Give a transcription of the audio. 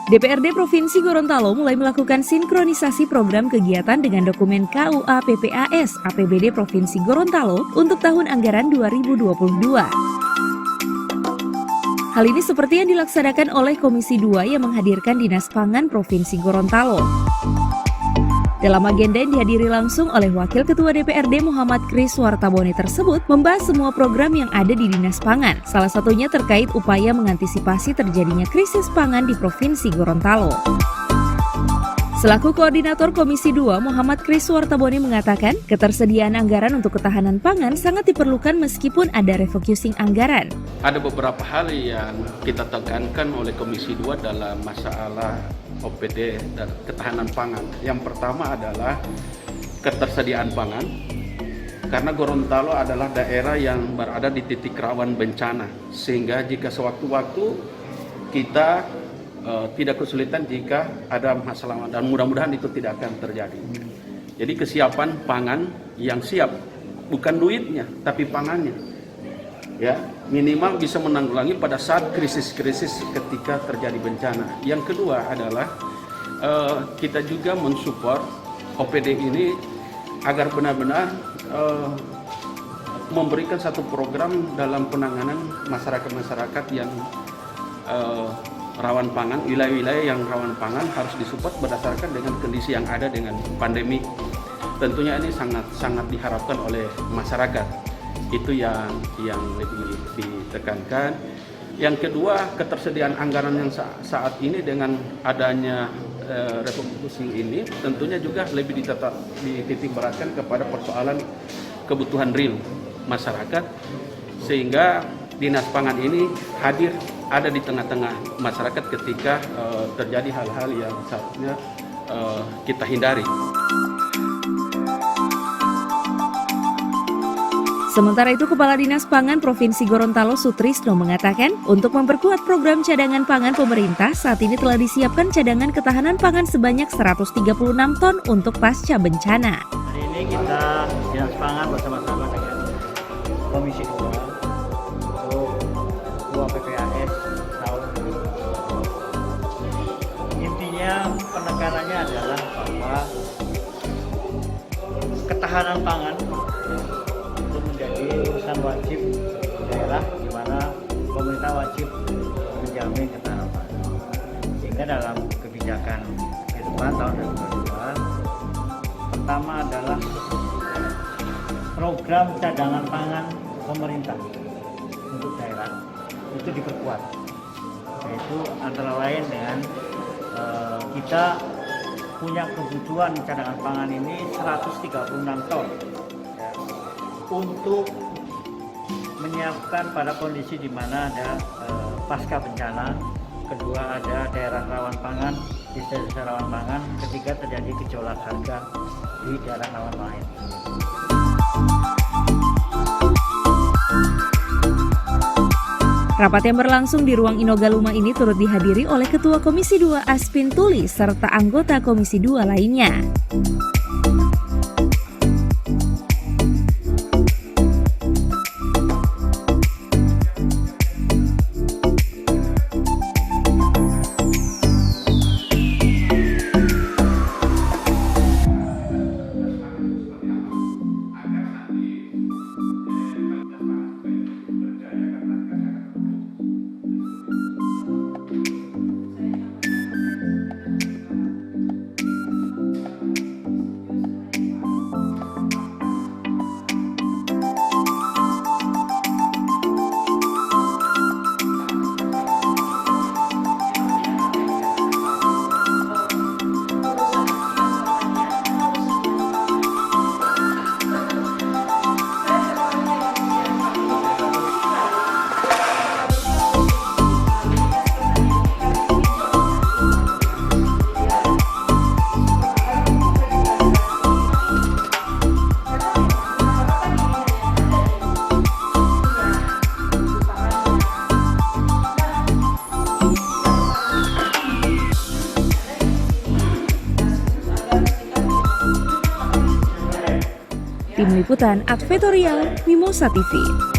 DPRD Provinsi Gorontalo mulai melakukan sinkronisasi program kegiatan dengan dokumen KUA PPAS APBD Provinsi Gorontalo untuk tahun anggaran 2022. Hal ini seperti yang dilaksanakan oleh Komisi 2 yang menghadirkan Dinas Pangan Provinsi Gorontalo. Dalam agenda yang dihadiri langsung oleh Wakil Ketua DPRD Muhammad Kris Wartabone tersebut membahas semua program yang ada di Dinas Pangan, salah satunya terkait upaya mengantisipasi terjadinya krisis pangan di Provinsi Gorontalo. Selaku Koordinator Komisi 2, Muhammad Kris Wartabone mengatakan ketersediaan anggaran untuk ketahanan pangan sangat diperlukan meskipun ada refocusing anggaran. Ada beberapa hal yang kita tekankan oleh Komisi 2 dalam masalah OPD dan ketahanan pangan. Yang pertama adalah ketersediaan pangan, karena Gorontalo adalah daerah yang berada di titik rawan bencana, sehingga jika sewaktu-waktu kita tidak kesulitan jika ada masalah, dan mudah-mudahan itu tidak akan terjadi. Jadi kesiapan pangan yang siap, bukan duitnya, tapi pangannya. Ya, minimal bisa menanggulangi pada saat krisis-krisis ketika terjadi bencana. Yang kedua adalah kita juga mensupport OPD ini agar benar-benar memberikan satu program dalam penanganan masyarakat-masyarakat yang rawan pangan, wilayah-wilayah yang rawan pangan harus disupport berdasarkan dengan kondisi yang ada dengan pandemi. Tentunya ini sangat diharapkan oleh masyarakat. Itu yang lebih ditekankan. Yang kedua, ketersediaan anggaran yang saat ini dengan adanya refocusing ini tentunya juga lebih dititik beratkan kepada persoalan kebutuhan real masyarakat, sehingga Dinas Pangan ini hadir ada di tengah-tengah masyarakat ketika terjadi hal-hal yang seharusnya kita hindari. Sementara itu, Kepala Dinas Pangan Provinsi Gorontalo Sutrisno mengatakan untuk memperkuat program cadangan pangan pemerintah, saat ini telah disiapkan cadangan ketahanan pangan sebanyak 136 ton untuk pasca bencana. Hari ini kita Dinas Pangan bersama-sama dengan Komisi 2 untuk PPAS tahun 2022. Intinya penekanannya adalah bahwa ketahanan pangan menjadi urusan wajib daerah, di mana pemerintah wajib menjamin ketahanan pangan. Sehingga dalam kebijakan ke depan tahun 2022, pertama adalah program cadangan pangan pemerintah untuk daerah itu diperkuat, yaitu antara lain dengan kita punya kebutuhan cadangan pangan ini 136 ton. Untuk menyiapkan pada kondisi di mana ada pasca bencana, kedua ada daerah rawan pangan, desa-desa rawan pangan, ketiga terjadi gejolak harga di daerah rawan lain. Rapat yang berlangsung di ruang Inogaluma ini turut dihadiri oleh Ketua Komisi 2 Aspin Tuli serta anggota Komisi 2 lainnya. Tim Liputan Advertorial Mimosa TV.